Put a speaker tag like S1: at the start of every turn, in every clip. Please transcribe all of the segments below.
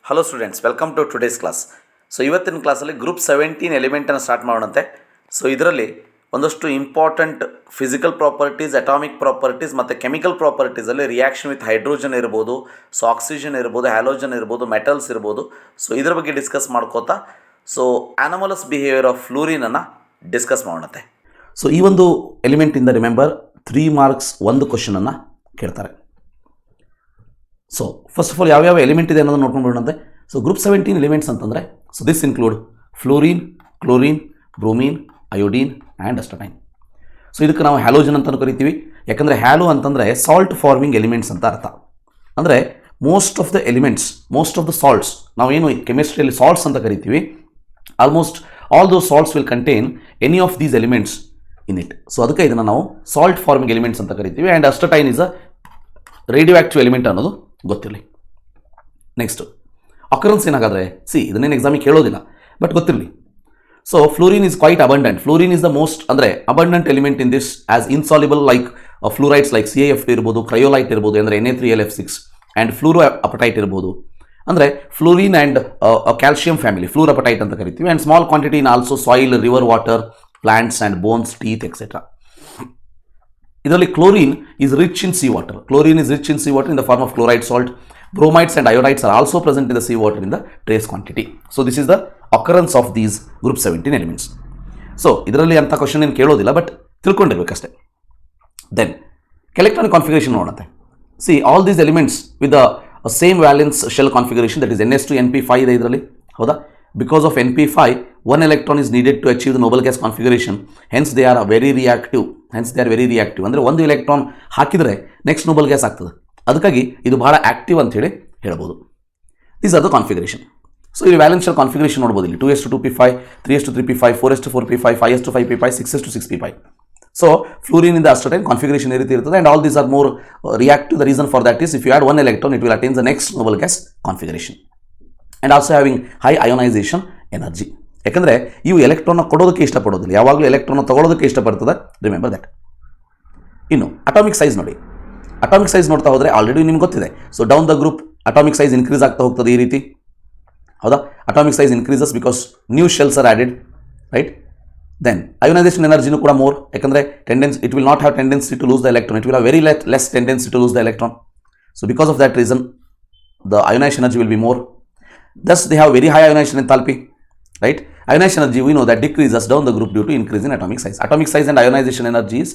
S1: Hello students, welcome to today's class. So ಇವತ್ತಿನ ಕ್ಲಾಸಲ್ಲಿ group 17 ಎಲಿಮೆಂಟನ್ನು ಸ್ಟಾರ್ಟ್ ಮಾಡೋಣಂತೆ. ಸೊ ಇದರಲ್ಲಿ ಒಂದಷ್ಟು important physical properties, atomic properties ಮತ್ತು ಕೆಮಿಕಲ್ ಪ್ರಾಪರ್ಟೀಸಲ್ಲಿ ರಿಯಾಕ್ಷನ್ ವಿತ್ ಹೈಡ್ರೋಜನ್ ಇರ್ಬೋದು, ಸೊ ಆಕ್ಸಿಜನ್ ಇರ್ಬೋದು, ಹ್ಯಾಲೋಜನ್ ಇರ್ಬೋದು, ಮೆಟಲ್ಸ್ ಇರ್ಬೋದು. ಸೊ ಇದರ ಬಗ್ಗೆ ಡಿಸ್ಕಸ್ ಮಾಡ್ಕೋತಾ ಸೊ ಆನಮಲಸ್ ಬಿಹೇವಿಯರ್ ಆಫ್ ಫ್ಲೂರಿನನ್ನು ಡಿಸ್ಕಸ್ ಮಾಡೋಣಂತೆ. ಸೊ ಈ ಒಂದು ಎಲಿಮೆಂಟಿಂದ ರಿಮೆಂಬರ್ 3 ಮಾರ್ಕ್ಸ್ ಒಂದು ಕ್ವಶನನ್ನು ಕೇಳ್ತಾರೆ. ಸೊ ಫಸ್ಟ್ ಆಫ್ ಆಲ್ ಯಾವ್ಯಾವ ಎಲಿಮೆಂಟ್ ಇದೆ ಅನ್ನೋದನ್ನು ನೋಡ್ಕೊಂಡು ಬಿಡೋಣಂತೆ. ಸೊ ಗ್ರೂಪ್ 17 ಎಲಿಮೆಂಟ್ಸ್ ಅಂತಂದರೆ so this include fluorine, chlorine, bromine, iodine and astatine. So ಇದಕ್ಕೆ ನಾವು ಹ್ಯಾಲೋಜನ್ ಅಂತಲೂ ಕರಿತೀವಿ. ಯಾಕಂದರೆ ಹ್ಯಾಲೋ ಅಂತಂದರೆ ಸಾಲ್ಟ್ ಫಾರ್ಮಿಂಗ್ ಎಲಿಮೆಂಟ್ಸ್ ಅಂತ ಅರ್ಥ. ಅಂದರೆ most of the elements, most of the salts, ನಾವೇನು ಕೆಮಿಸ್ಟ್ರಿಯಲ್ಲಿ ಸಾಲ್ಟ್ಸ್ ಅಂತ ಕರಿತೀವಿ, almost all those salts will contain any of these elements in it. So ಅದಕ್ಕೆ ಇದನ್ನು ನಾವು ಸಾಲ್ಟ್ ಫಾರ್ಮಿಂಗ್ ಎಲಿಮೆಂಟ್ಸ್ ಅಂತ ಕರಿತೀವಿ. And astatine is a radioactive element ಅನ್ನೋದು ಗೊತ್ತಿರಲಿ. ನೆಕ್ಸ್ಟ್ ಅಕರೆನ್ಸ್ ಏನಾಗಾದರೆ ಇದನ್ನೇನು ಎಕ್ಸಾಮಿಗೆ ಕೇಳೋದಿಲ್ಲ, ಬಟ್ ಗೊತ್ತಿರಲಿ. So fluorine is quite abundant. Fluorine is the most ಅಂದರೆ abundant element in this as insoluble like fluorides like CaF2 ಇರ್ಬೋದು, ಕ್ರಯೋಲೈಟ್ ಇರ್ಬೋದು ಅಂದರೆ Na3LF6 ಆ್ಯಂಡ್ ಫ್ಲೂರೋ ಅಪಟೈಟ್ ಇರ್ಬೋದು. ಅಂದರೆ fluorine and calcium family, fluorapatite ಅಂತ ಕರಿತೀವಿ. And small quantity in also soil, river water, plants and bones, teeth etcetera. ಇದರಲ್ಲಿ chlorine is rich in sea water. Chlorine is rich in sea water in the form of chloride salt. Bromides and iodides are also present in the sea water in the trace quantity. So this is the occurrence of these group 17 elements. So ಇದರಲ್ಲಿ ಅಂಥ question ಏನು ಕೇಳೋದಿಲ್ಲ, but ತಿಳ್ಕೊಂಡಿರ್ಬೇಕಷ್ಟೇ. Then electronic configuration ನೋಡುತ್ತೆ. All these elements with the same valence shell configuration, that is NS2 NP5 ಇದೆ ಇದರಲ್ಲಿ, ಹೌದಾ? Because of NP5 1 electron is needed to achieve the noble gas configuration. Hence they are very reactive. ಅಂದರೆ ಒಂದು electron ಹಾಕಿದರೆ next Nobel gas ಆಗ್ತದೆ. ಅದಕ್ಕಾಗಿ ಇದು ಬಹಳ ಆಕ್ಟಿವ್ ಅಂತ ಹೇಳಿ ಹೇಳ್ಬೋದು. These are the configuration. So ಇಲ್ಲಿ ವ್ಯಾಲೆನ್ಸ್ ಶೆಲ್ ಕಾನ್ಫಿಗರೇಷನ್ ನೋಡ್ಬೋದು. ಇಲ್ಲಿ 2s2 2p5, 3s2 3p5, 4s4p5, 5s5p5, 6s6p5. So ಫ್ಲೂರಿನಿಂದ ಅಸ್ಟಟೈನ್ configuration ಈ ರೀತಿ ಇರ್ತದೆ. And all these are more reactive. The reason for that is if you add 1 electron it will attain the next noble gas configuration. And also having high ionisation energy. ಯಾಕಂದರೆ ಇವು ಎಲೆಕ್ಟ್ರಾನ್ನ ಕೊಡೋದಕ್ಕೆ ಇಷ್ಟಪಡೋದಿಲ್ಲ, ಯಾವಾಗಲೂ ಎಲೆಕ್ಟ್ರಾನ್ನ ತಗೊಳ್ಳೋದಕ್ಕೆ ಇಷ್ಟಪಡ್ತದೆ. Remember that. ಇನ್ನು ಅಟಾಮಿಕ್ ಸೈಜ್ ನೋಡಿ. ಅಟಾಮಿಕ್ ಸೈಜ್ ನೋಡ್ತಾ ಹೋದರೆ ಆಲ್ರೆಡಿ ನಿಮ್ಗೆ ಗೊತ್ತಿದೆ. So down the group atomic size increase ಆಗ್ತಾ ಹೋಗ್ತದೆ ಈ ರೀತಿ, ಹೌದಾ? Atomic size increases because new shells are added, right? Then ionisation ಎನರ್ಜಿನೂ ಕೂಡ ಮೋರ್. ಯಾಕಂದರೆ it will not have tendency to lose the electron. It will have very less tendency to lose the electron. So because of that reason the ionisation energy will be more. Thus they have very high ionization enthalpy, right? Ionization energy we know that decreases down the group due to increase in atomic size. Atomic size and ionization energy is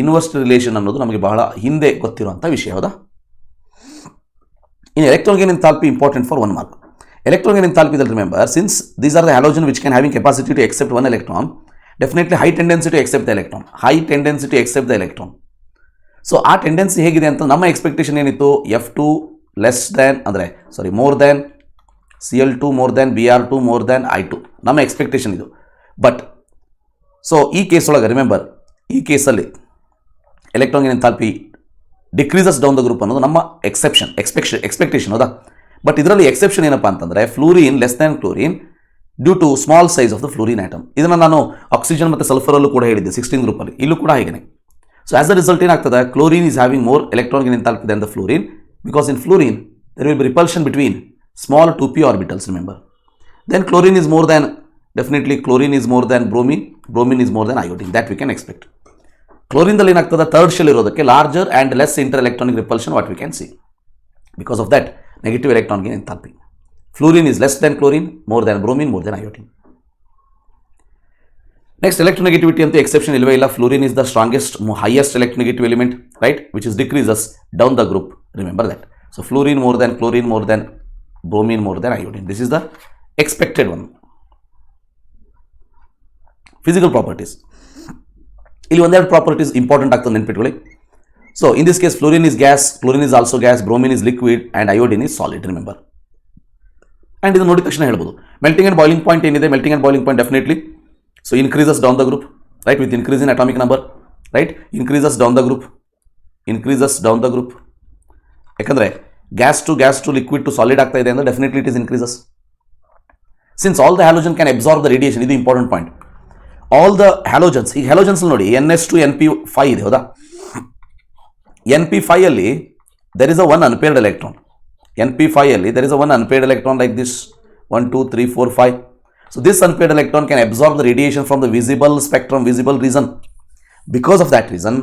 S1: inverse relation ಅನ್ನೋದು ನಮಗೆ ಬಹಳ ಹಿಂದೆ ಗೊತ್ತಿರುವಂಥ ವಿಷಯ, ಹೌದಾ? In electron gain enthalpy important for 1 mark. Electron gain enthalpy that remember, since these are the halogen which can having capacity to accept 1 electron, definitely high tendency to accept the electron. High tendency to accept the electron. So ಆ tendency ಹೇಗಿದೆ ಅಂತ ನಮ್ಮ expectation ಏನಿತ್ತು? F2 less than ಅಂದರೆ more than Cl2 more than Br2 more than I2 ನಮ್ಮ expectation ಇದು. But so ಈ case ಒಳಗೆ ರಿಮೆಂಬರ್, ಈ ಕೇಸಲ್ಲಿ electron enthalpy decreases down the group ಅನ್ನೋದು ನಮ್ಮ ಎಕ್ಸ್ಪೆಕ್ಟೇಷನ್, ಹೌದಾ? ಬಟ್ ಇದರಲ್ಲಿ ಎಕ್ಸೆಪ್ಷನ್ ಏನಪ್ಪ ಅಂತಂದರೆ fluorine less than chlorine due to small size of the fluorine atom. ಇದನ್ನು ನಾನು ಆಕ್ಸಿಜನ್ ಮತ್ತು ಸಲ್ಫರಲ್ಲೂ ಕೂಡ ಹೇಳಿದ್ದೆ 16 ಗ್ರೂಪಲ್ಲಿ, ಇಲ್ಲೂ ಕೂಡ ಹೇಗೆ. ಸೊ ಆಸ್ ಅ ರಿಸಲ್ಟ್ ಏನಾಗ್ತದೆ? Chlorine is having more electron enthalpy then the fluorine, because in fluorine there will be repulsion between small 2p orbitals, remember. Then chlorine is more than, definitely chlorine is more than bromine, bromine is more than iodine, that we can expect. Chlorine ದಲ್ಲಿ ಏನಾಗ್ತದೆ? Third shell ಇರೋದಕ್ಕೆ larger and less inter-electronic repulsion what we can see. Because of that negative electron gain enthalpy. Fluorine is less than chlorine, more than bromine, more than iodine. Next, electronegativity ಅಂತ exception ಇಲ್ಲವೇ ಇಲ್ಲ. Fluorine is the strongest, highest electronegative element, right, which is decreases down the group, remember that. So fluorine more than chlorine more than bromine more than iodine. This is the expected one. Physical properties. ಇಲ್ಲಿ ಒಂದೆರಡು properties important ಆಗ್ತದೆ, ನೆನ್ಪಿಟ್ಕೊಳ್ಳಿ. So in this case fluorine is gas, chlorine is also gas, bromine is liquid and iodine is solid, remember. And ಇದು ನೋಡಿದ ತಕ್ಷಣ ಹೇಳ್ಬೋದು melting and boiling point ಏನಿದೆ. Melting and boiling point definitely so increases down the group, right, with increase in atomic number, right, increases down the group. ಯಾಕಂದರೆ gas to liquid to solid ಆಗ್ತಾ ಇದೆ ಅಂದರೆ definitely it is increases. Since all the halogen can absorb the radiation, ಇದು important point. All the halogens, ಈ halogens ನೋಡಿ NS2 NP5 ಇದೆ, ಹೌದಾ? NP5 ಅಲ್ಲಿ there is a 1 unpaired electron. NP5 ಅಲ್ಲಿ there is a one unpaired electron like this 1 2 3 4 5. So this unpaired electron can absorb the radiation from the visible spectrum, visible region. Because of that reason,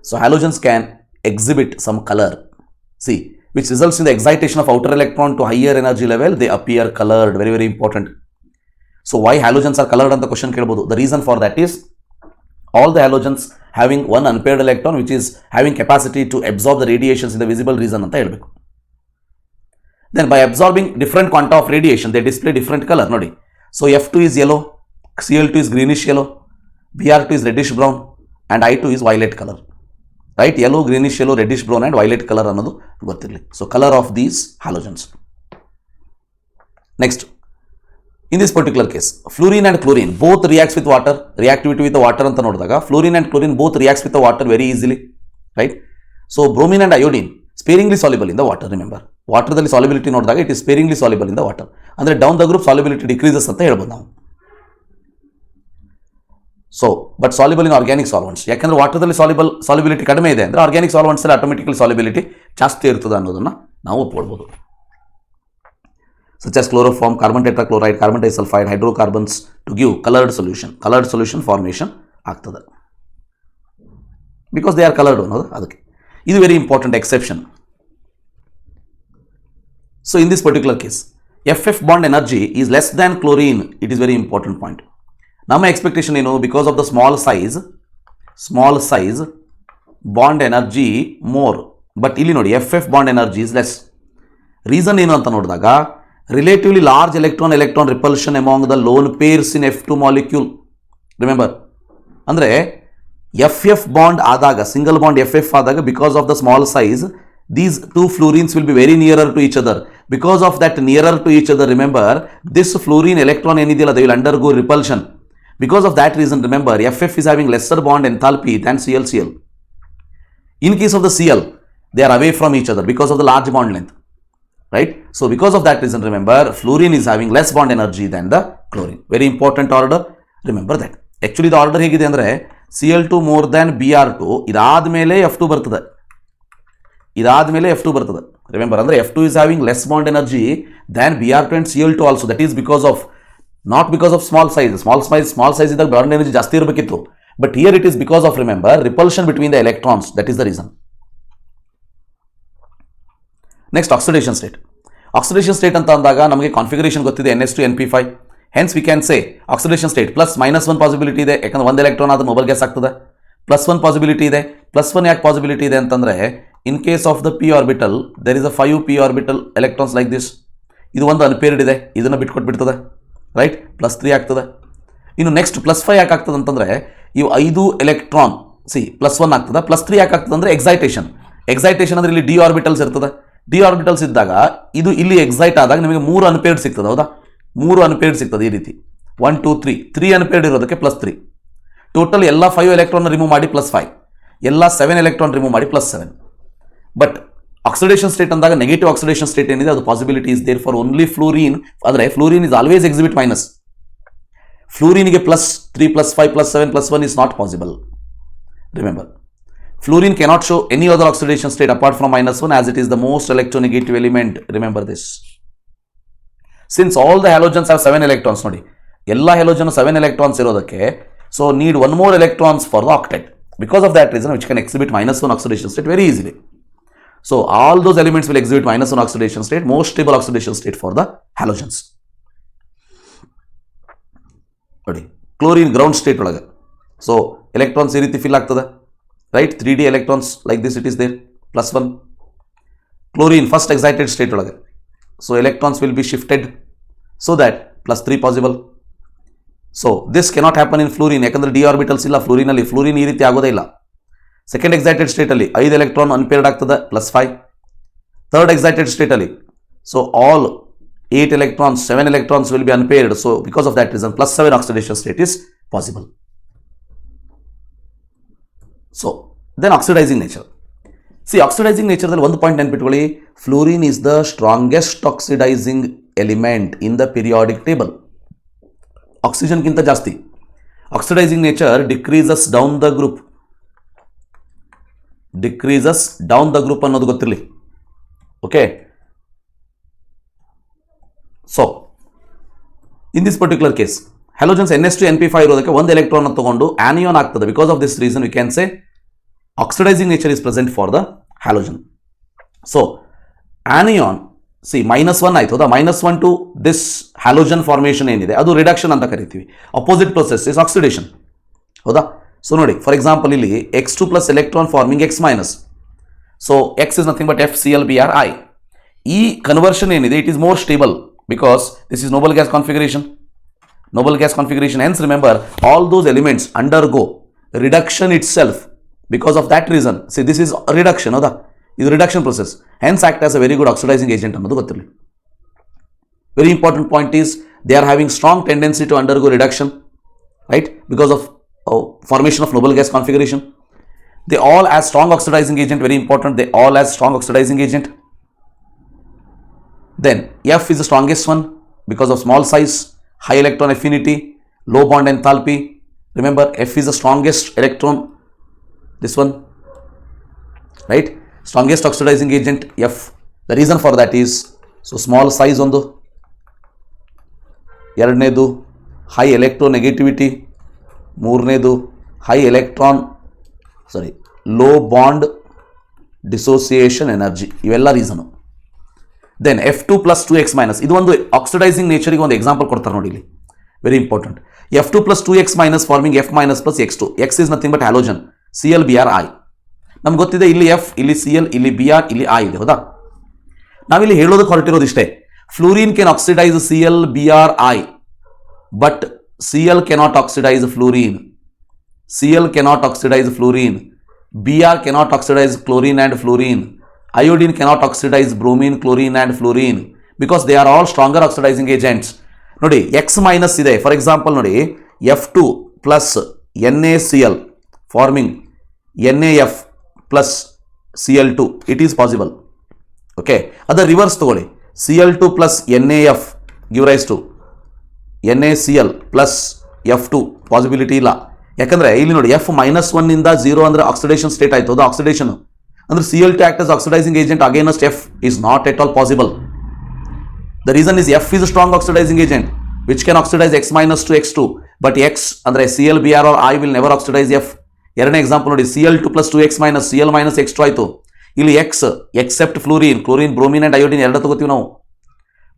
S1: so halogens can exhibit some color, see, which results in the excitation of outer electron to higher energy level. They appear colored. Very, very important. So why halogens are colored ಅಂತ question ಕೇಳಬಹುದು. The reason for that is all the halogens having one unpaired electron which is having capacity to absorb the radiations in the visible region ಅಂತ ಹೇಳಬೇಕು. Then by absorbing different quanta of radiation they display different color ನೋಡಿ. So F2 is yellow, Cl2 is greenish yellow, Br2 is reddish brown and I2 is violet color. Right? Yellow, greenish yellow, reddish brown and violet color ಅನ್ನೋದು ಗೊತ್ತಿರಲಿ. So color of these halogens. Next, in this particular case, fluorine and chlorine both reacts with water, reactivity with the water ಅಂತ ನೋಡಿದಾಗ fluorine and chlorine both reacts with the water very easily, right? So bromine and iodine sparingly soluble in the water, remember. ವಾಟರ್ದಲ್ಲಿ solubility ನೋಡಿದಾಗ it is sparingly soluble in the water. ಅಂದರೆ down the group solubility decreases ಅಂತ ಹೇಳ್ಬೋದು ನಾವು. So but soluble in organic solvents, ಯಾಕಂದ್ರೆ ವಾಟರ್ದಲ್ಲಿ solubility ಕಡಿಮೆ ಇದೆ ಅಂದರೆ ಆರ್ಗ್ಯಾನಿಕ್ ಸಾಲ್ವೆಂಟ್ಸ್ ಅಲ್ಲಿ ಆಟೋಮೆಟಿಕಲಿ ಸಾಲಿಬಿಲಿಟಿ ಜಾಸ್ತಿ ಇರ್ತದೆ ಅನ್ನೋದನ್ನು ನಾವು ಒಪ್ಕೊಳ್ಬೋದು. such as chloroform, carbon tetrachloride, carbon disulfide, hydrocarbons to give colored solution formation ಆಗ್ತದೆ. ಬಿಕಾಸ್ ದೇ ಆರ್ ಕಲರ್ಡ್ ಅನ್ನೋದು ಅದಕ್ಕೆ. ಇದು very important exception. So in this particular case, FF bond energy is less than chlorine. It is very important point. ನಮ್ಮ expectation ಏನು, because of the small size bond energy more, but ಇಲ್ಲಿ ನೋಡಿ FF bond energy is less. Reason ಏನು ಅಂತ ನೋಡಿದಾಗ relatively large electron repulsion among the lone pairs in F2 molecule. Remember, ಅಂದರೆ FF bond ಆದಾಗ, single bond FF ಆದಾಗ, because of the small size these two fluorines will be very nearer to each other. Because of that nearer to each other, remember, this fluorine electron ಏನಿದೆಯಲ್ಲ, they will undergo repulsion. Because of that reason, remember, FF is having lesser bond enthalpy than ClCl. In case of the Cl, they are away from each other because of the large bond length, right? So because of that reason, remember, fluorine is having less bond energy than the chlorine. Very important order, remember that. Actually the order ಹೇಗಿದೆ ಅಂದರೆ Cl2 more than Br2, ಇದಾದ್ಮೇಲೆ F2 ಬರ್ತದೆ. ಬರ್ತದೆ. Remember ಅಂದರೆ F2 is having less bond energy than Br2 and Cl2 also. That is because of, not because of small size ಇದ್ದಾಗ bond energy ಜಾಸ್ತಿ ಇರಬೇಕಿತ್ತು. But here it is because of, remember, repulsion between the electrons. That is the reason. Next, oxidation state. Oxidation state ಅಂತ ಅಂದಾಗ ನಮಗೆ configuration ಗೊತ್ತಿದೆ, NH2 NP5. Hence we can say oxidation state plus -1 possibility ಇದೆ, ಯಾಕಂದ್ರೆ ಒಂದು electron ಆದ mobile gas ಆಗ್ತದೆ. +1 possibility ಇದೆ. +1 ಯಾಕೆ ಪಾಸಿಬಿಲಿಟಿ ಇದೆ ಅಂತಂದ್ರೆ, in case of the p orbital there is a 5 p orbital electrons like this. ಇದು ಒಂದು ಅನ್ಪೇರ್ಡ್ ಇದೆ, ಇದನ್ನು ಬಿಟ್ಕೊಟ್ಬಿಡ್ತದೆ, ರೈಟ್? +3 ಆಗ್ತದೆ. ಇನ್ನು ನೆಕ್ಸ್ಟ್ +5 ಯಾಕೆ ಆಗ್ತದೆ ಅಂತಂದ್ರೆ, ಇವು 5 ಎಲೆಕ್ಟ್ರಾನ್ +1 ಆಗ್ತದೆ. +3 ಯಾಕೆ ಆಗ್ತದೆ ಅಂದ್ರೆ ಎಕ್ಸೈಟೇಷನ್ ಅಂದ್ರೆ ಇಲ್ಲಿ ಡಿ ಆರ್ಬಿಟಲ್ಸ್ ಇರ್ತದೆ. ಡಿ ಆರ್ಬಿಟಲ್ಸ್ ಇದ್ದಾಗ ಇದು ಇಲ್ಲಿ ಎಕ್ಸೈಟ್ ಆದಾಗ ನಿಮಗೆ 3 ಅನ್ಪೇರ್ಡ್ ಸಿಗ್ತದೆ, ಹೌದಾ? 3 ಅನ್ಪೇರ್ಡ್ ಸಿಗ್ತದೆ ಈ ರೀತಿ. 1 2 3 ಅನ್ಪೇರ್ಡ್ ಇರೋದಕ್ಕೆ +3. ಟೋಟಲ್ ಎಲ್ಲ 5 ಎಲೆಕ್ಟ್ರಾನ್ ರಿಮೂವ್ ಮಾಡಿ +5, ಎಲ್ಲ 7 ಎಲೆಕ್ಟ್ರಾನ್ ರಿಮೂವ್ ಮಾಡಿ +7. ಬಟ್ ಆಕ್ಸಿಡೇಷನ್ ಸ್ಟೇಟ್ ಅಂದಾಗ ನೆಗೆಟಿವ್ ಆಕ್ಸಿಡೇಷನ್ ಸ್ಟೇಟ್ ಏನಿದೆ ಅದು possibility is there for only fluorine. ಆದರೆ fluorine is always exhibit minus. ಫ್ಲೂರಿನ್ಗೆ +3 +5 +7 +1 is not possible. Remember, fluorine cannot show any other oxidation state apart from -1 as it is the most electronegative element. Remember this. Since all the halogens have 7 electrons, ನೋಡಿ ಎಲ್ಲ halogen 7 electrons ಇರೋದಕ್ಕೆ, so need one more electrons for the octet. Because of that reason, which can exhibit -1 oxidation state very easily. So all those elements will exhibit -1 oxidation state, most stable oxidation state for the halogens. ನೋಡಿ chlorine ground state ಒಳಗೆ, so electrons ಈ ರೀತಿ fill ಆಗ್ತದೆ, right? 3D electrons like this it is there, +1. Chlorine first excited state ಒಳಗೆ, so electrons will be shifted so that +3 possible. So this cannot happen in fluorine, ಯಾಕಂದ್ರೆ d orbitals ಇಲ್ಲ ಫ್ಲೂರಿನಲ್ಲಿ. Fluorine ಈ ರೀತಿ ಆಗೋದೇ ಇಲ್ಲ. ಸೆಕೆಂಡ್ ಎಕ್ಸೈಟೆಡ್ ಸ್ಟೇಟಲ್ಲಿ 5 electron unpaired ಆಗ್ತದೆ, +5. ಥರ್ಡ್ ಎಕ್ಸೈಟೆಡ್ ಸ್ಟೇಟಲ್ಲಿ, so all 8 electrons, 7 electrons will be unpaired. So because of that reason, +7 oxidation state is possible. So then oxidizing nature. See, oxidizing nature ದಲ್ಲಿ ಒಂದು ಪಾಯಿಂಟ್ ನೆನಪಿಟ್ಕೊಳ್ಳಿ, fluorine is the strongest oxidizing element in the periodic table. ಆಕ್ಸಿಜನ್ಗಿಂತ ಜಾಸ್ತಿ. Oxidising nature decreases down the group. ಅನ್ನೋದು ಗೊತ್ತಿರಲಿ. Okay, so in this particular case halogens NH2 NP5 ಇರೋದಕ್ಕೆ ಒಂದು electron ತಗೊಂಡು ಆನಿಯಾನ್ ಆಗ್ತದೆ. Because of this reason we can say oxidising nature is present for the halogen. So anion -1 ಆಯ್ತು ಹೌದಾ, -1 to this halogen formation ಏನಿದೆ ಅದು reduction ಅಂತ ಕರಿತೀವಿ. ಅಪೋಸಿಟ್ ಪ್ರೊಸೆಸ್ ಇಸ್ ಆಕ್ಸಿಡೇಷನ್ ಹೌದಾ. ಸೊ ನೋಡಿ ಫಾರ್ ಎಕ್ಸಾಂಪಲ್ ಇಲ್ಲಿ X2 plus electron farming X minus. So X is nothing but FClBrI. ಈ ಕನ್ವರ್ಷನ್ ಏನಿದೆ it is more stable because this is noble gas configuration. Noble gas configuration. Hence remember all those elements undergo reduction itself. Because of that reason, see this is reduction, howda, is reduction process. Hence act as a very good oxidizing agent annadu gottirli. Very important point is they are having strong tendency to undergo reduction, right? Because of formation of noble gas configuration. They all as strong oxidizing agent, very important. They all as strong oxidizing agent. Then F is the strongest one because of small size, high electron affinity, low bond enthalpy. Remember F is the strongest electron, this one, right? Strongest oxidizing agent F. The reason for that is so small size on the ಎರಡನೇದು high electronegativity, ಮೂರನೇದು high low bond dissociation energy, ಇವೆಲ್ಲ reason. Then F2 plus 2X minus, ಇದು ಒಂದು ಆಕ್ಸಿಡೈಸಿಂಗ್ ನೇಚರಿಗೆ ಒಂದು example ಕೊಡ್ತಾರೆ ನೋಡಿ ಇಲ್ಲಿ, very important. F2 plus 2X minus forming F minus plus X2. X is nothing but halogen ClBrI. ನಮ್ಗೆ ಗೊತ್ತಿದೆ ಇಲ್ಲಿ F, ಇಲ್ಲಿ Cl, ಇಲ್ಲಿ Br, ಇಲ್ಲಿ I ಇದೆ ಹೌದಾ. ನಾವಿಲ್ಲಿ ಹೇಳೋದಕ್ಕೆ ಹೊರಟಿರೋದು ಇಷ್ಟೇ, fluorine can oxidise ClBrI but Cl cannot oxidise fluorine. Cl cannot oxidise fluorine. Br cannot oxidise chlorine and fluorine. Iodine cannot oxidize bromine, chlorine and fluorine because they are all stronger oxidizing agents. ನೋಡಿ X minus ಇದೆ, for example ನೋಡಿ F2 plus NaCl forming NaF plus Cl2, it is possible. Okay, ಅದರ reverse ತಗೊಳ್ಳಿ, Cl2 plus NaF give rise to NaCl plus F2, possibility ಇಲ್ಲ. ಯಾಕಂದ್ರೆ ಇಲ್ಲಿ ನೋಡಿ F-1 ಇಂದ 0 ಅಂದ್ರೆ ಆಕ್ಸಿಡೇಷನ್ ಸ್ಟೇಟ್ ಆಯ್ತು, ಅದು ಆಕ್ಸಿಡೇಷನ್ ಅಂದ್ರೆ Cl2 act as oxidizing agent against F is not at all possible. The reason is F is a strong oxidizing agent which can oxidize X minus to X2, but X ಅಂದ್ರೆ ClBr or I will never oxidize F. ಎರಡನೇ example ನೋಡಿ, Cl2 plus 2X minus Cl minus X2 ಆಯಿತು. ಇಲ್ಲಿ X except fluorine, chlorine, bromine and iodine ಎರಡು ತಗೋತೀವಿ ನಾವು.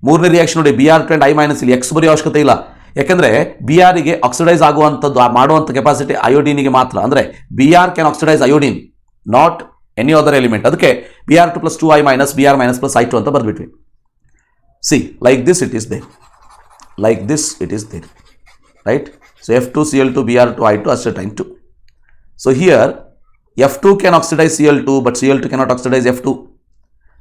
S1: ಮೂರನೇ reaction ನೋಡಿ Br2 and I minus, ಇಲ್ಲಿ X ಬರೆಯೋ ಅವಶ್ಯಕತೆ ಇಲ್ಲ, ಯಾಕಂದ್ರೆ Br ಗೆ ಆಕ್ಸಿಡೈಸ್ ಆಗುವಂಥದ್ದು ಮಾಡುವಂಥ ಕೆಪಾಸಿಟಿ ಅಯೋಡಿನಿಗೆ ಮಾತ್ರ. ಅಂದ್ರೆ Br can oxidise iodine, not any other element. ಅದಕ್ಕೆ Br2 plus 2I minus Br minus plus I2 ಅಂತ ಬರ್ಬಿಟ್ವಿ. See like this it is there, like this it is there, right? So F2 Cl2 Br2 I2 ಅಷ್ಟೇ time 2. So here F2 can oxidize Cl2 but Cl2 cannot oxidize F2.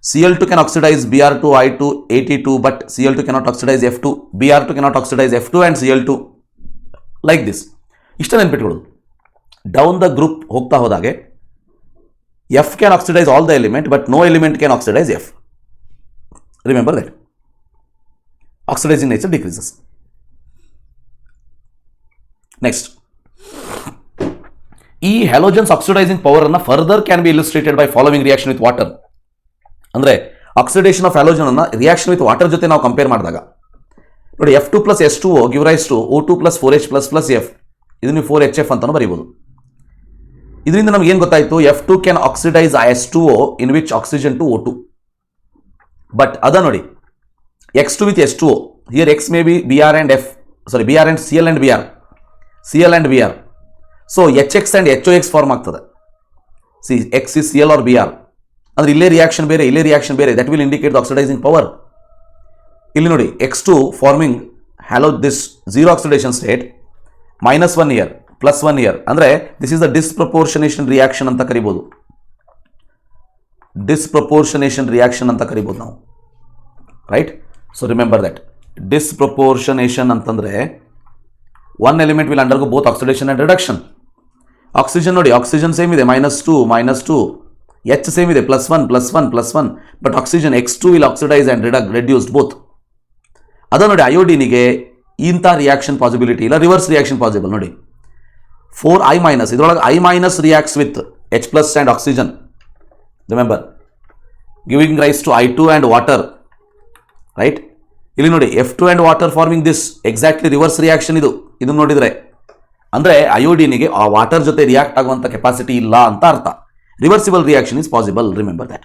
S1: Cl2 can oxidize Br2 I2 82 but Cl2 cannot oxidize F2. Br2 cannot oxidize F2 and Cl2, like this. ಇಷ್ಟ ನೆನ್ಪಿಟ್ಕೊಳ್ಳೋದು. Down the group ಹೋಗ್ತಾ ಹೋದಾಗೆ F can oxidize all the element but no element can oxidize F. Remember that. Oxidizing nature decreases. Next. ಈ halogens oxidising power ಅನ್ನ further can be illustrated by following reaction with water. ಅಂದ್ರೆ oxidation of halogen ಅನ್ನ reaction with water ಜೊತೆ ನಾವು compare ಮಾಡಿದಾಗ ನೋಡಿ F2 plus H2O give rise to O2 plus 4H plus plus F. ಇದು ನೀವು 4HF ಅಂತಾನು ಬರೀಬಹುದು. ಇದರಿಂದ ನಮ್ಗೆ ಏನು ಗೊತ್ತಾಯ್ತು, F2 can oxidise H2O in which oxygen to O2. But ಅದ ನೋಡಿ X2 with H2O, here X may be Br and Cl and Br. ಸೊ HX and HOX ಫಾರ್ಮ್ ಆಗ್ತದೆ. See X is Cl or Br, ಅಂದ್ರೆ ಇಲ್ಲೇ reaction ಬೇರೆ, ಇಲ್ಲೇ reaction ಬೇರೆ, that will indicate the oxidising power. ಇಲ್ಲಿ ನೋಡಿ X2 farming this zero oxidation state, -1 year +1 year, ಅಂದ್ರೆ ದಿಸ್ ಇಸ್ ದ ಡಿಸ್ಪ್ರಪೋರ್ಷನೇಷನ್ ರಿಯಾಕ್ಷನ್ ಅಂತ ಕರಿಬಹುದು. ಡಿಸ್ಪ್ರಪೋರ್ಷನೇಷನ್ ರಿಯಾಕ್ಷನ್ ಅಂತ ಕರಿಬಹುದು ನಾವು, ರೈಟ್? ಸೊ ರಿಮೆಂಬರ್ ದಟ್ ಡಿಸ್ಪ್ರಪೋರ್ಷನೇಷನ್ ಅಂತಂದ್ರೆ one element will undergo both oxidation and reduction. Oxygen ನೋಡಿ, ಆಕ್ಸಿಜನ್ ಸೇಮ್ ಇದೆ -2, H ಸೇಮ್ ಇದೆ +1, but oxygen X2 will oxidise and reduced both. ಅದ ನೋಡಿ ಅಯೋಡಿನಿಗೆ ಇಂಥ ರಿಯಾಕ್ಷನ್ ಪಾಸಿಬಿಲಿಟಿ ಇಲ್ಲ, ರಿವರ್ಸ್ ರಿಯಾಕ್ಷನ್ ಪಾಸಿಬಲ್. ನೋಡಿ 4I-, ಇದರೊಳಗೆ I- reacts with H+ and oxygen. Remember, giving rise to I2 and water, right? ಇಲ್ಲಿ ನೋಡಿ F2 and water forming this exactly reverse reaction ಇದು ನೋಡಿದ್ರೆ ಅಂದರೆ ಅಯೋಡಿನಿಗೆ ಆ ವಾಟರ್ ಜೊತೆ ರಿಯಾಕ್ಟ್ ಆಗುವಂಥ ಕೆಪಾಸಿಟಿ ಇಲ್ಲ ಅಂತ ಅರ್ಥ. Reversible reaction is possible, remember that.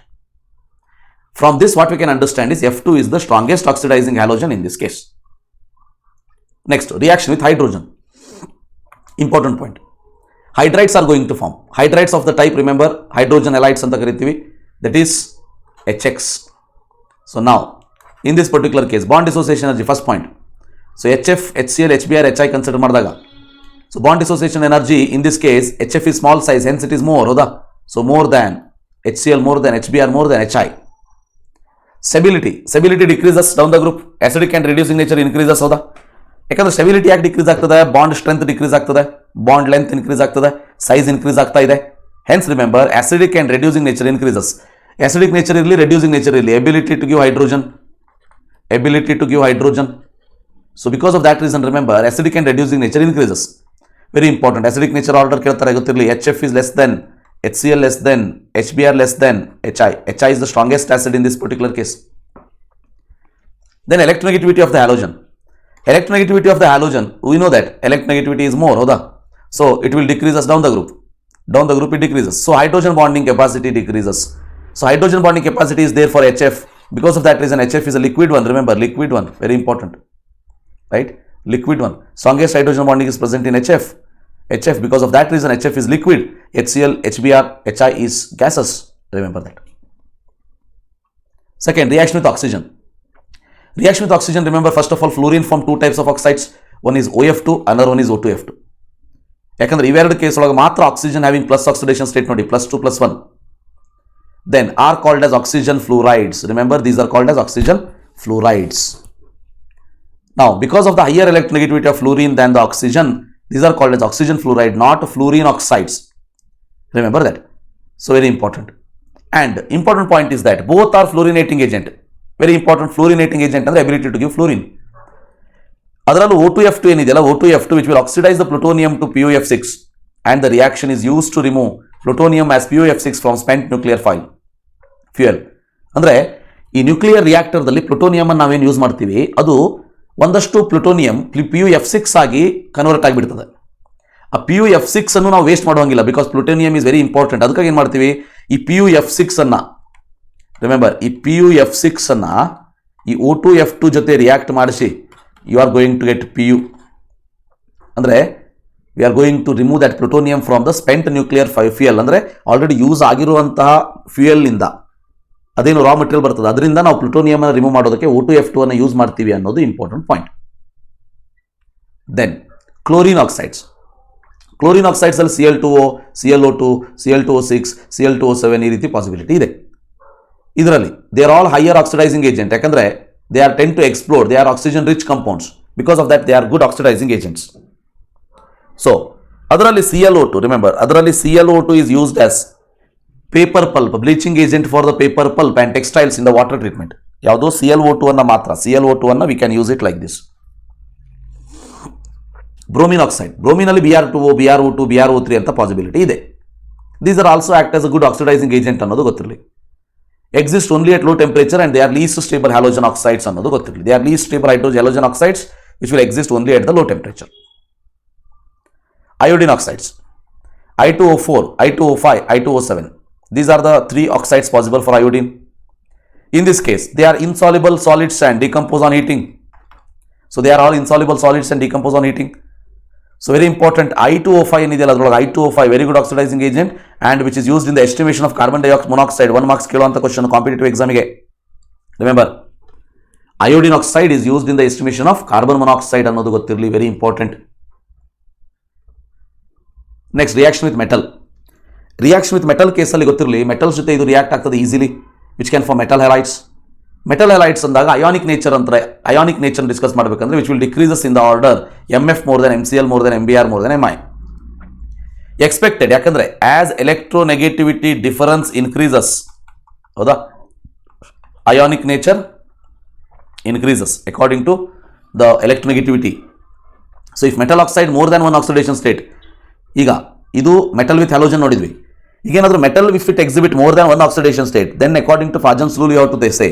S1: From this what we can understand is F2 is the strongest oxidizing halogen in this case. Next, reaction with hydrogen. Important point. Hydrides are going to form. Hydrides of the type, remember, hydrogen halides anta karitivi, that is HX. So now, in this particular case, bond dissociation energy, first point. So HF, HCl, HBr, HI consider ಮಾಡಿದಾಗ. So bond dissociation energy in this case, HF is small size, hence it is more, ಹೌದಾ? So more than HCl, more than HBr, more than HI. Stability decreases down the group. Acidic and reducing nature increases, ಹೌದಾ? ಯಾಕಂದ್ರೆ stability ಯಾಕೆ decrease ಆಗ್ತದೆ? Bond strength decrease ಆಗ್ತದೆ, bond length increase ಆಗ್ತದೆ, size increase ಆಗ್ತಾ ಇದೆ. Hence remember acidic and reducing nature increases. Acidic nature ಇರಲಿ, reducing nature ಇರಲಿ, ability to give hydrogen. So because of that reason remember acidic and reducing nature increases. Very important. Acidic nature order ಕೇಳ್ತಾರೆ, ಗೊತ್ತಿರಲಿ. HF is less than, HCl less than, HBr less than HI. HI is the strongest acid in this particular case. Then electronegativity of the halogen. Electronegativity of the halogen, we know that electronegativity is more, hoda? So it will decrease us down the group. Down the group it decreases. So hydrogen bonding capacity decreases. So hydrogen bonding capacity is there for HF. Because of that reason, HF is a liquid one. Remember, liquid one, very important, right? Liquid one. Strongest hydrogen bonding is present in HF. Because of that reason, HF is liquid. HCl, HBr, HI is gases. Remember that. Second, reaction with oxygen. Reaction with oxygen, remember, first of all, fluorine form two types of oxides. One is OF2, another one is O2F2. ಯಾಕಂದ್ರೆ ಇವೆರಡು case ಒಳಗೆ ಮಾತ್ರ oxygen having plus oxidation state ನೋಡಿ, +2 +1. Then are called as oxygen fluorides. Remember, these are called as oxygen fluorides. Now, because of the higher electronegativity of fluorine than the oxygen, these are called as oxygen fluoride, not fluorine oxides. Remember that. So very important. And important point is that both are fluorinating agent. Very important. Fluorinating agent ಅಂದ್ರೆ ability to give fluorine. ಅದರಲ್ಲೂ O2F2 ಏನಿದೆಯಲ್ಲ, O2F2 which will oxidize the plutonium to PU-6 and the reaction is used to remove plutonium as PU-6 from spent nuclear fuel. ಅಂದ್ರೆ ಈ nuclear ರಿಯಾಕ್ಟರ್ದಲ್ಲಿ plutonium ಅನ್ನು ನಾವೇನು use ಮಾಡ್ತೀವಿ, ಅದು ಒಂದಷ್ಟು ಪ್ಲುಟೋನಿಯಂ PU-6 ಆಗಿ ಕನ್ವರ್ಟ್ ಆಗಿಬಿಡ್ತದೆ. ಆ PU-6 ಅನ್ನು ನಾವು ವೇಸ್ಟ್ ಮಾಡುವಂಗಿಲ್ಲ, because plutonium is very important. ಅದಕ್ಕಾಗಿ ಏನು ಮಾಡ್ತೀವಿ, ಈ PU-6 ಅನ್ನ, ರಿಮೆಂಬರ್, ಈ PU-6 ಅನ್ನ ಈ O2F2 ಜೊತೆ ರಿಯಾಕ್ಟ್ ಮಾಡಿಸಿ you are going to get PU. ಅಂದರೆ we are going to remove that plutonium from the spent nuclear fuel. ಅಂದರೆ ಆಲ್ರೆಡಿ ಯೂಸ್ ಆಗಿರುವಂತಹ ಫ್ಯೂಯಲ್ ಇಂದ ಅದೇನು ರಾ ಮೆಟೀರಿಯಲ್ ಬರ್ತದೆ, ಅದರಿಂದ ನಾವು ಪ್ಲುಟೋನಿಯಂ ಅನ್ನು ರಿಮೂವ್ ಮಾಡೋದಕ್ಕೆ O2F2 ಅನ್ನು ಯೂಸ್ ಮಾಡ್ತೀವಿ ಅನ್ನೋದು important point. Then chlorine oxides. Chlorine oxides ಅಲ್ಲಿ Cl2O, ClO2, Cl2O6, Cl2O7 ಈ ರೀತಿ ಪಾಸಿಬಿಲಿಟಿ ಇದೆ. ಇದರಲ್ಲಿ they are all higher oxidising agent. ಯಾಕಂದ್ರೆ they are tend to explode, they are oxygen rich compounds. Because of that they are good oxidizing agents. So ಅದರಲ್ಲಿ ClO2, remember, ಅದರಲ್ಲಿ ClO2 is used as paper pulp, bleaching agent for the paper pulp and textiles in the water treatment. ಯಾವುದೋ ClO2 ಅನ್ನ ಮಾತ್ರ, ClO2 ಅನ್ನ we can use it like this. Bromine oxide, bromine ಅಲ್ಲಿ Br2O, BrO2, BrO3 ಅಂತ possibility ಇದೆ. These are also act as a good oxidizing agent ಅನ್ನೋದು ಗೊತ್ತಿರಲಿ. Exist only at low temperature and they are least stable halogen oxides ಅನ್ನೋದು ಗೊತ್ತಿರಲಿ. They are least stable halogen oxides which will exist only at the low temperature. Iodine oxides, I2O4, I2O5, I2O7. These are the three oxides possible for iodine. In this case, they are insoluble solids and decompose on heating. So they are all insoluble solids and decompose on heating. So very important, I2O5 ಏನಿದೆಯಲ್ಲ ಅದರೊಳಗೆ I2O5 very good oxidising agent and which is used in the estimation of carbon dioxide monoxide. 1 marks ಕೇಳುವಂಥ question competitive ಎಕ್ಸಾಮಿಗೆ. Remember, iodine oxide is used in the estimation of carbon monoxide ಅನ್ನೋದು ಗೊತ್ತಿರಲಿ, very important. Next, reaction with metal. Reaction with metal ಕೇಸಲ್ಲಿ ಗೊತ್ತಿರಲಿ, metals ಜೊತೆ ಇದು react ಆಗ್ತದೆ easily, which can form metal halides. Metal halides ಅಂದಾಗ ionic nature ಅಂತಾರೆ. Ionic nature discuss ಮಾಡಬೇಕಂದ್ರೆ which will decreases in the order MF more than MCl more than MBr more than Mi. Expected, ಯಾಕಂದ್ರೆ as electronegativity difference increases, ಹೌದಾ, ionic nature increases according to the electronegativity. So if metal oxide more than 1 oxidation state, ಈಗ ಇದು metal with halogen ನೋಡಿದ್ವಿ, ಈಗೇನಾದರೂ metal if it exhibit more than 1 oxidation state, then according to Fajans rule you have to say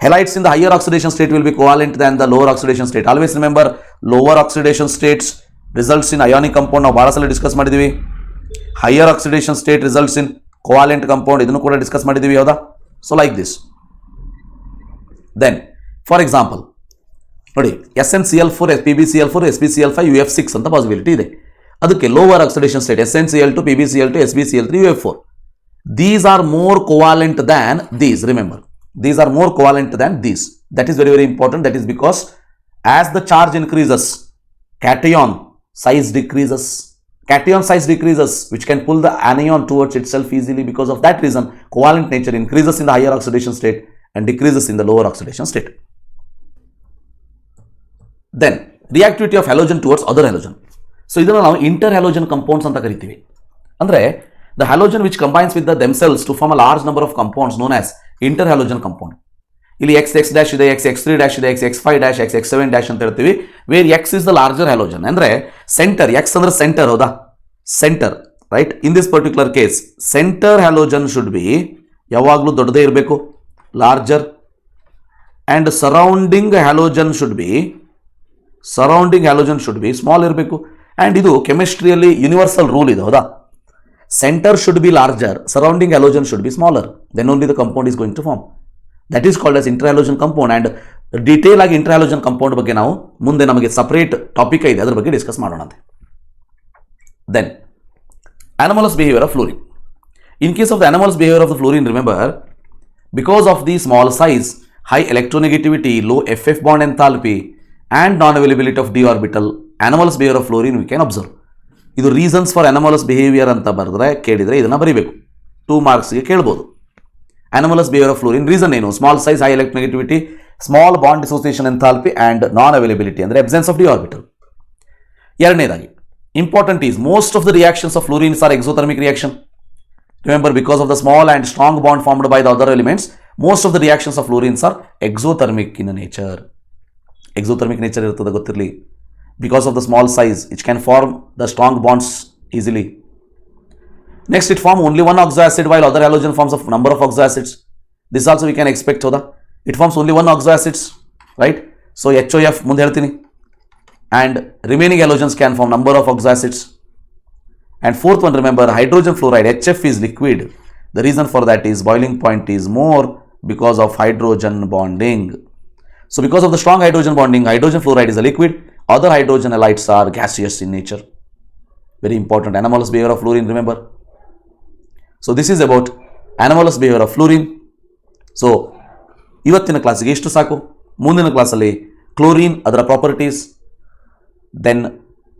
S1: Halides in the higher oxidation state will be covalent than the lower oxidation state. Always remember, lower oxidation states results in ionic compound. ನಾವು ಭಾಳ ಸಲ discuss ಮಾಡಿದ್ದೀವಿ. Higher oxidation state results in covalent compound, ಇದನ್ನು ಕೂಡ discuss ಮಾಡಿದ್ದೀವಿ, ಹೌದಾ? So like this. Then for example ನೋಡಿ, SnCl4, PbCl4, SbCl5, UF6 ಅಂತ ಪಾಸಿಬಿಲಿಟಿ ಇದೆ. ಅದಕ್ಕೆ lower oxidation state SnCl2, PbCl2, SbCl3, UF4. These are more covalent than these. Remember, these are more covalent than these. That is very, very important. That is because as the charge increases, cation size decreases. Cation size decreases, which can pull the anion towards itself easily. Because of that reason, covalent nature increases in the higher oxidation state and decreases in the lower oxidation state. Then, reactivity of halogen towards other halogen. So, ಇದನ್ನು ನಾವು interhalogen compounds ಅಂತ ಕರಿತೀವಿ. ಅಂದರೆ the halogen which combines with themselves to form a large number of compounds known as interhalogen compound. ಇಲ್ಲಿ XX dash ಇದೆ, XX3 dash ಇದೆ, XX5 dash, XX7 dash ಅಂತ ಹೇಳ್ತೀವಿ. Where X is the larger halogen. ಅಂದರೆ center, X ಅಂದ್ರೆ center, ಹೌದಾ? Center, right? In this particular case, center halogen should be ಯಾವಾಗಲೂ ದೊಡ್ಡದೇ ಇರಬೇಕು, larger, and surrounding halogen should be small ಇರಬೇಕು. And ಇದು ಕೆಮಿಸ್ಟ್ರಿಯಲ್ಲಿ universal rule ಇದೆ, ಹೌದಾ? Center should be larger, surrounding halogen should be smaller. Then only the compound is going to form. That is called as interhalogen compound. And detail ಆಗಿ interhalogen compound ಬಗ್ಗೆ ನಾವು ಮುಂದೆ ನಮಗೆ separate topic ಇದೆ, ಅದರ ಬಗ್ಗೆ ಡಿಸ್ಕಸ್ ಮಾಡೋಣ. Then anomalous behavior of fluorine. In case of the anomalous behavior of the fluorine, remember, because of the small size, high electronegativity, low FF bond enthalpy, and non-availability of d orbital, anomalous behavior of fluorine we can observe. ಇದು reasons for anomalous behaviour ಅಂತ ಬರೆದ್ರೆ ಕೇಳಿದರೆ ಇದನ್ನು ಬರೀಬೇಕು, 2 ಮಾರ್ಕ್ಸ್ಗೆ ಕೇಳ್ಬೋದು. Anomalous behaviour of fluorine reason ಏನು? Small size, high electronegativity, small bond dissociation enthalpy and non availability ಅಂದರೆ ಅಬ್ಸೆನ್ಸ್ ಆಫ್ ಡಿ ಆರ್ಬಿಟಲ್. ಎರಡನೇದಾಗಿ important is most of the reactions of fluorines are exothermic reaction. Remember, because of the small and strong bond formed by the other elements, most of the reactions of fluorines are exothermic in nature. Exothermic nature ಇರ್ತದೆ, ಗೊತ್ತಿರಲಿ. Because of the small size, it can form the strong bonds easily. Next, it forms only one oxoacid while other halogen forms a number of oxoacids. This also we can expect, hoda. It forms only one oxoacids, right? So HOF ಮುಂದೆ ಹೇಳ್ತೀನಿ. And remaining halogens can form number of oxoacids. And fourth one, remember, hydrogen fluoride, HF is liquid. The reason for that is boiling point is more because of hydrogen bonding. So because of the strong hydrogen bonding, hydrogen fluoride is a liquid. Other hydrogen halides are gaseous in nature. Very important. Anomalous behavior of fluorine, remember. So this is about anomalous behavior of fluorine. So ಇವತ್ತಿನ ಕ್ಲಾಸಿಗೆ ಇಷ್ಟು ಸಾಕು. ಮುಂದಿನ ಕ್ಲಾಸಲ್ಲಿ chlorine ಅದರ properties, then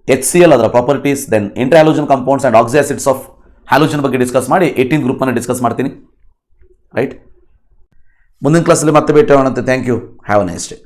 S1: HCl ಅದರ properties, then interhalogen compounds and oxyacids of halogen ಬಗ್ಗೆ discuss ಮಾಡಿ 18th ಗ್ರೂಪನ್ನು ಡಿಸ್ಕಸ್ ಮಾಡ್ತೀನಿ, ರೈಟ್? ಮುಂದಿನ ಕ್ಲಾಸಲ್ಲಿ ಮತ್ತೆ ಭೇಟಿ ಆಗೋಣಂತೆ. Thank you. Have a nice day.